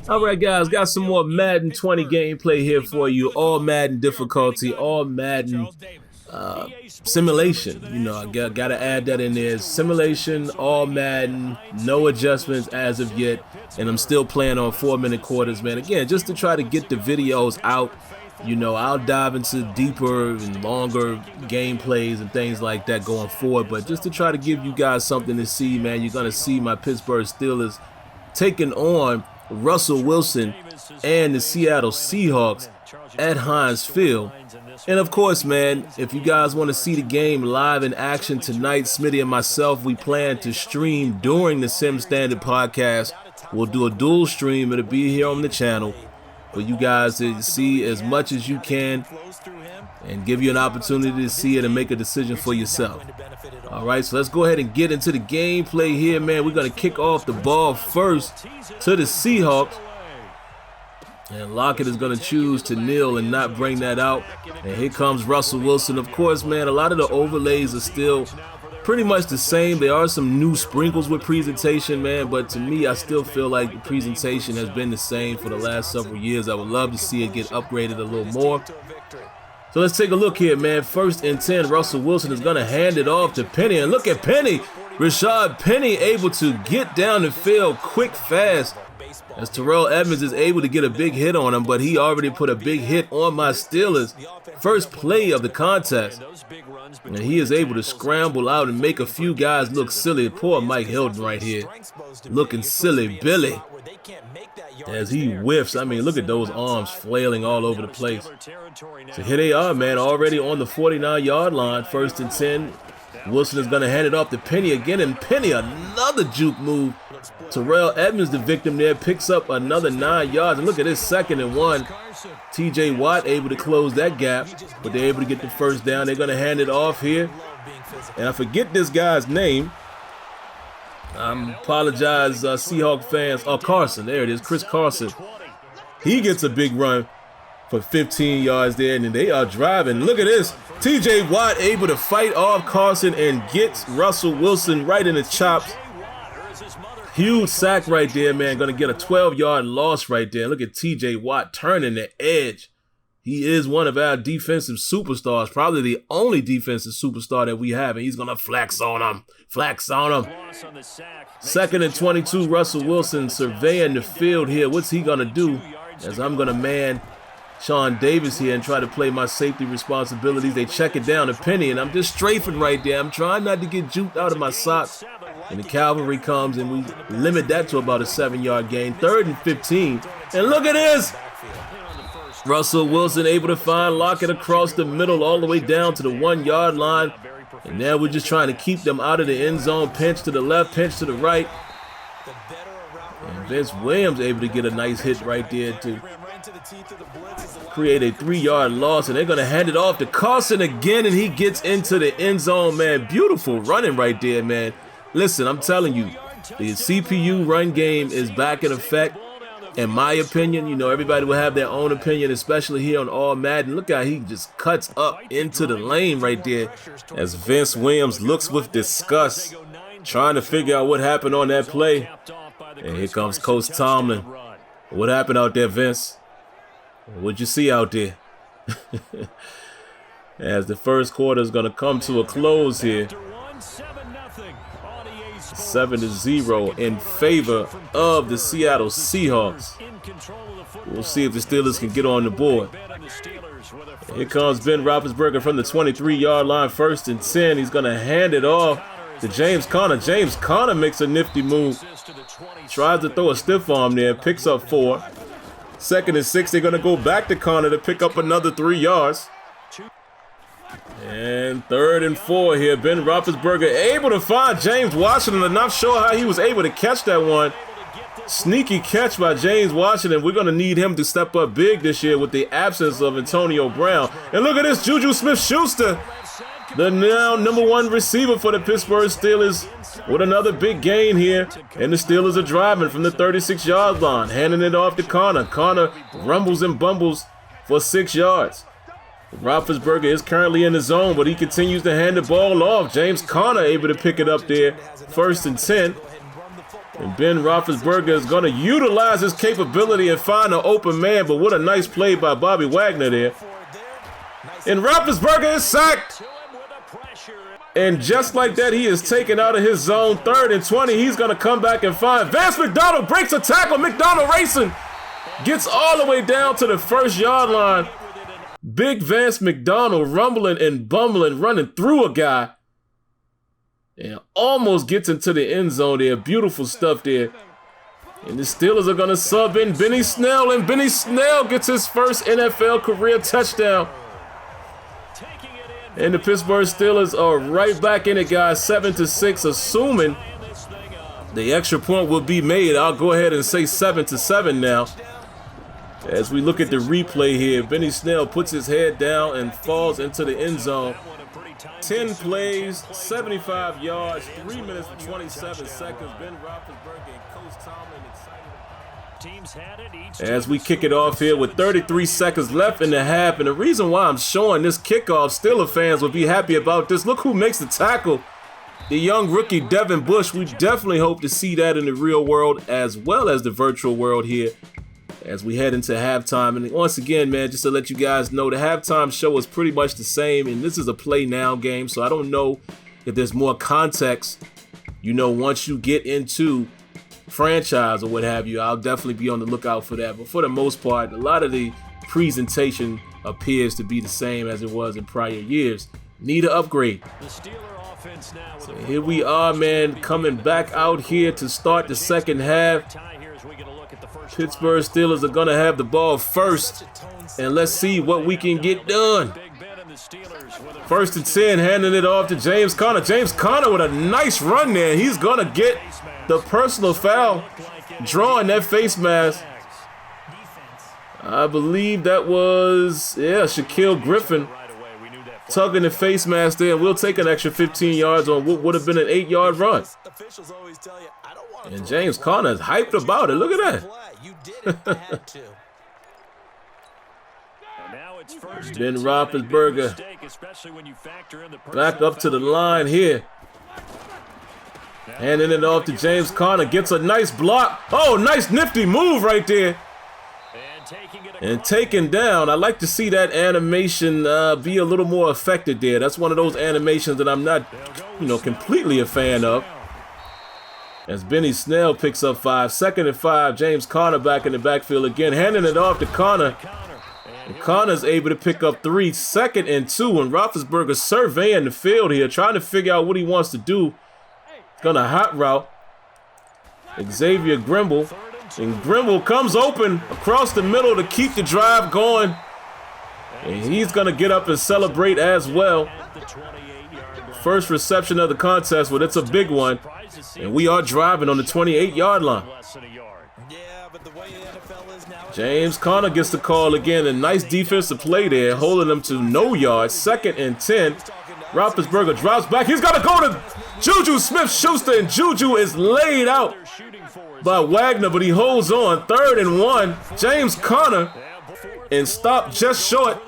All right, guys, got some more Madden 20 gameplay here for you. All Madden difficulty, all Madden simulation. You know, I got to add that in there. Simulation, all Madden, no adjustments as of yet. And I'm still playing on 4-minute quarters, man. Again, just to try to get the videos out. You know, I'll dive into deeper and longer gameplays and things like that going forward. But just to try to give you guys something to see, man, you're going to see my Pittsburgh Steelers taking on Russell Wilson and the Seattle Seahawks at Heinz Field. And of course, man, if you guys want to see the game live in action tonight, Smitty and myself, we plan to stream during the Sim Standard podcast. We'll do a dual stream. It'll be here on the channel for you guys to see as much as you can and give you an opportunity to see it and make a decision for yourself. All right, so let's go ahead and get into the gameplay here, man. We're going to kick off the ball first to the Seahawks. And Lockett is going to choose to kneel and not bring that out. And here comes Russell Wilson. Of course, man, a lot of the overlays are still pretty much the same. There are some new sprinkles with presentation, man, but to me, I still feel like the presentation has been the same for the last several years. I would love to see it get upgraded a little more. So let's take a look here, man. 1st and 10, Russell Wilson is going to hand it off to Penny. And look at Penny. Rashad Penny able to get down the field quick, fast, as Terrell Edmonds is able to get a big hit on him, but he already put a big hit on my Steelers. First play of the contest. And he is able to scramble out and make a few guys look silly. Poor Mike Hilton right here. Looking silly Billy. As he whiffs. I mean, look at those arms flailing all over the place. So here they are, man, already on the 49-yard line. 1st and 10. Wilson is going to hand it off to Penny again. And Penny, another juke move. Terrell Edmonds, the victim there, picks up another 9 yards. And look at this 2nd and 1. T.J. Watt able to close that gap, but they're able to get the first down. They're going to hand it off here. And I forget this guy's name. I apologize, Seahawks fans. Oh, Carson. There it is, Chris Carson. He gets a big run for 15 yards there, and they are driving. Look at this. T.J. Watt able to fight off Carson and gets Russell Wilson right in the chops. Huge sack right there, man. Going to get a 12-yard loss right there. Look at T.J. Watt turning the edge. He is one of our defensive superstars, probably the only defensive superstar that we have, and he's going to flex on him. Flex on him. 2nd and 22, Russell Wilson surveying the field here. What's he going to do? As I'm going to man Sean Davis here and try to play my safety responsibilities. They check it down to Penny, and I'm just strafing right there. I'm trying not to get juked out of my socks. And the cavalry comes, and we limit that to about a 7-yard gain. 3rd and 15. And look at this. Russell Wilson able to find Lockett across the middle all the way down to the 1-yard line. And now we're just trying to keep them out of the end zone. Pinch to the left, pinch to the right. And Vince Williams able to get a nice hit right there to create a 3-yard loss. And they're going to hand it off to Carson again, and he gets into the end zone, man. Beautiful running right there, man. Listen, I'm telling you, the CPU run game is back in effect. In my opinion, you know, everybody will have their own opinion, especially here on All Madden. Look how he just cuts up into the lane right there as Vince Williams looks with disgust, trying to figure out what happened on that play. And here comes Coach Tomlin. What happened out there, Vince? What'd you see out there? As the first quarter is going to come to a close here. 7-0 in favor of the Seattle Seahawks. We'll see if the Steelers can get on the board. Here comes Ben Roethlisberger from the 23-yard line, 1st and 10. He's going to hand it off to James Conner. James Conner makes a nifty move. Tries to throw a stiff arm there, picks up 4. 2nd and 6, they're going to go back to Conner to pick up another 3 yards. And 3rd and 4 here. Ben Roethlisberger able to find James Washington. I'm not sure how he was able to catch that one. Sneaky catch by James Washington. We're going to need him to step up big this year with the absence of Antonio Brown. And look at this, Juju Smith-Schuster, the now #1 receiver for the Pittsburgh Steelers, with another big gain here. And the Steelers are driving from the 36-yard line, handing it off to Conner. Conner rumbles and bumbles for 6 yards. Roethlisberger is currently in the zone, but he continues to hand the ball off. James Conner able to pick it up there. 1st and 10. And Ben Roethlisberger is going to utilize his capability and find an open man, but what a nice play by Bobby Wagner there. And Roethlisberger is sacked. And just like that, he is taken out of his zone. 3rd and 20. He's going to come back and find Vance McDonald breaks a tackle. McDonald racing. Gets all the way down to the 1st yard line. Big Vance McDonald rumbling and bumbling, running through a guy. And almost gets into the end zone there. Beautiful stuff there. And the Steelers are going to sub in Benny Snell. And Benny Snell gets his first NFL career touchdown. And the Pittsburgh Steelers are right back in it, guys. 7-6, assuming the extra point will be made. I'll go ahead and say 7-7 now. As we look at the replay here, Benny Snell puts his head down and falls into the end zone. 10 plays, 75 yards, 3 minutes and 27 seconds. Ben Roethlisberger and Coach Tomlin excited. As we kick it off here with 33 seconds left in the half. And the reason why I'm showing this kickoff, Steelers fans will be happy about this. Look who makes the tackle. The young rookie, Devin Bush. We definitely hope to see that in the real world as well as the virtual world here as we head into halftime. And once again, man, just to let you guys know, the halftime show is pretty much the same, and this is a play now game, so I don't know if there's more context, you know, once you get into franchise or what have you. I'll definitely be on the lookout for that, but for the most part, a lot of the presentation appears to be the same as it was in prior years. Need an upgrade. So here we are, man, coming back out here to start the second half. Pittsburgh Steelers are going to have the ball first, and let's see what we can get done. 1st and 10, handing it off to James Conner. James Conner with a nice run there. He's going to get the personal foul, drawing that face mask. I believe that was, Shaquille Griffin tugging the face mask there. We'll take an extra 15 yards on what would have been an 8-yard run. And James Conner is hyped about it. Look at that. Ben Roethlisberger back up to the line here. Handing it off to James Conner. Gets a nice block. Oh, nice nifty move right there. And taken down. I like to see that animation be a little more effective there. That's one of those animations that I'm not, completely a fan of. As Benny Snell picks up 5. 2nd and 5. James Conner back in the backfield again. Handing it off to Conner. And Conner's able to pick up 3. 2nd and 2. And Roethlisberger surveying the field here, trying to figure out what he wants to do. Gonna hot route. Xavier Grimble. And Grimble comes open across the middle to keep the drive going. And he's gonna get up and celebrate as well. First reception of the contest, but it's a big one. And we are driving on the 28-yard line. James Conner gets the call again. A nice defensive play there, holding them to no yards. 2nd and 10. Roethlisberger drops back. He's got to go to Juju Smith-Schuster, and Juju is laid out by Wagner, but he holds on. 3rd and 1. James Conner, and stopped just short.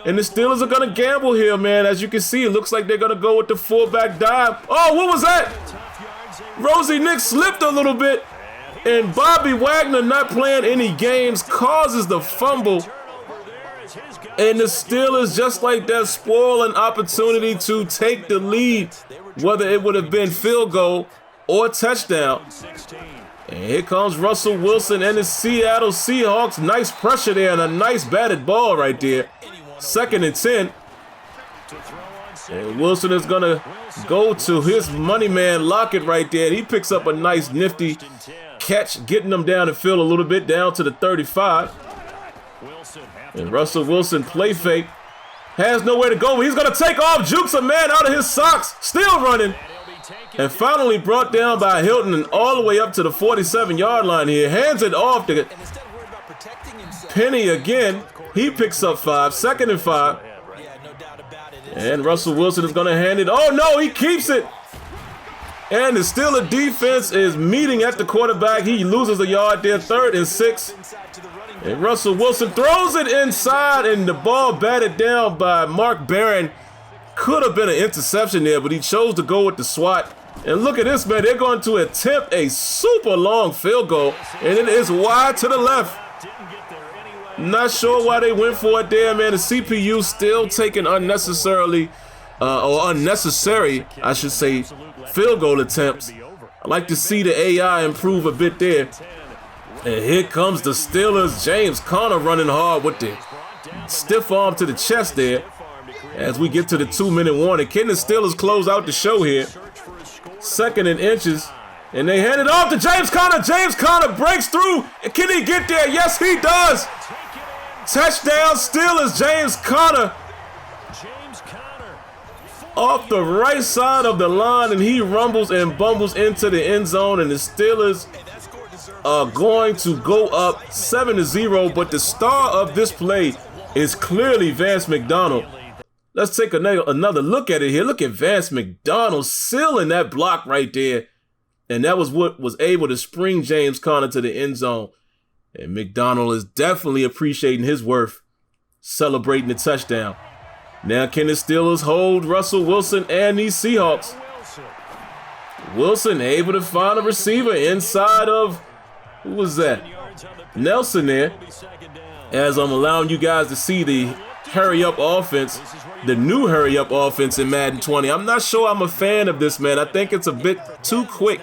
And the Steelers are going to gamble here, man. As you can see, it looks like they're going to go with the fullback dive. Oh, what was that? Rosie Nick slipped a little bit. And Bobby Wagner, not playing any games, causes the fumble. And the Steelers, just like that, spoil an opportunity to take the lead, whether it would have been field goal or touchdown. And here comes Russell Wilson and the Seattle Seahawks. Nice pressure there and a nice batted ball right there. 2nd and 10. And Wilson is going to go to his money man Lockett right there. He picks up a nice nifty catch, getting them down the field a little bit, down to the 35. And Russell Wilson, play fake, has nowhere to go. He's going to take off, jukes a man out of his socks, still running. And finally brought down by Hilton and all the way up to the 47-yard line here. Hands it off to Penny again. He picks up 5, 2nd and 5. And Russell Wilson is going to hand it. Oh, no, he keeps it. And the Steelers defense is meeting at the quarterback. He loses a yard there, 3rd and 6. And Russell Wilson throws it inside, and the ball batted down by Mark Barron. Could have been an interception there, but he chose to go with the swat. And look at this, man. They're going to attempt a super long field goal, and it is wide to the left. Not sure why they went for it there, man. The CPU still taking unnecessary, I should say, field goal attempts. I like to see the AI improve a bit there. And here comes the Steelers. James Conner running hard with the stiff arm to the chest there. As we get to the 2-minute warning, can the Steelers close out the show here? 2nd and inches. And they hand it off to James Conner. James Conner breaks through. Can he get there? Yes, he does. Touchdown Steelers. James Conner off the right side of the line, and he rumbles and bumbles into the end zone, and the Steelers are going to go up 7-0, but the star of this play is clearly Vance McDonald. Let's take another look at it here. Look at Vance McDonald sealing that block right there, and that was what was able to spring James Conner to the end zone. And McDonald is definitely appreciating his worth, celebrating the touchdown. Now can the Steelers hold Russell Wilson and these Seahawks? Wilson able to find a receiver inside of, who was that? Nelson there. As I'm allowing you guys to see the hurry-up offense, the new hurry-up offense in Madden 20. I'm not sure I'm a fan of this, man. I think it's a bit too quick.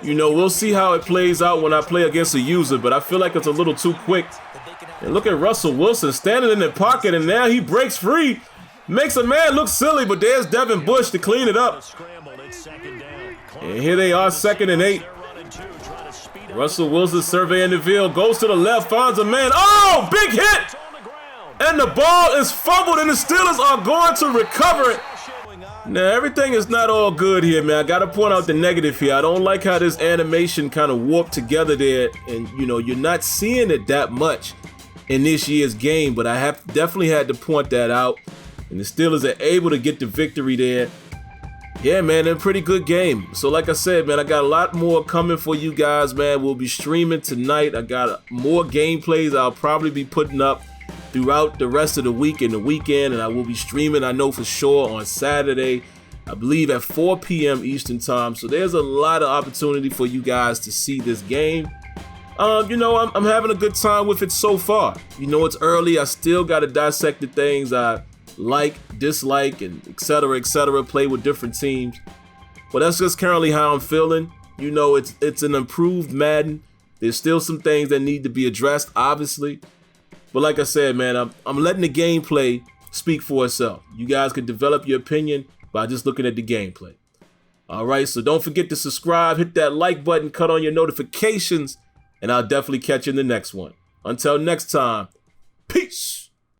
You know, we'll see how it plays out when I play against a user, but I feel like it's a little too quick. And look at Russell Wilson standing in the pocket, and now he breaks free. Makes a man look silly, but there's Devin Bush to clean it up. And here they are, 2nd and 8. Russell Wilson surveying the field, goes to the left, finds a man. Oh, big hit! And the ball is fumbled, and the Steelers are going to recover it. Now, everything is not all good here, man. I got to point out the negative here. I don't like how this animation kind of warped together there, and, you know, you're not seeing it that much in this year's game, but I have definitely had to point that out. And the Steelers are able to get the victory there. Yeah, man, a pretty good game. So like I said, man, I got a lot more coming for you guys, man. We'll be streaming tonight. I got more gameplays I'll probably be putting up throughout the rest of the week and the weekend, and I will be streaming, I know for sure, on Saturday, I believe at 4 p.m. Eastern time. So there's a lot of opportunity for you guys to see this game. You know, I'm having a good time with it so far. You know, it's early. I still got to dissect the things I like, dislike, and etc., play with different teams. But that's just currently how I'm feeling. You know, it's an improved Madden. There's still some things that need to be addressed, obviously. But like I said, man, I'm letting the gameplay speak for itself. You guys can develop your opinion by just looking at the gameplay. All right, so don't forget to subscribe, hit that like button, cut on your notifications, and I'll definitely catch you in the next one. Until next time, peace.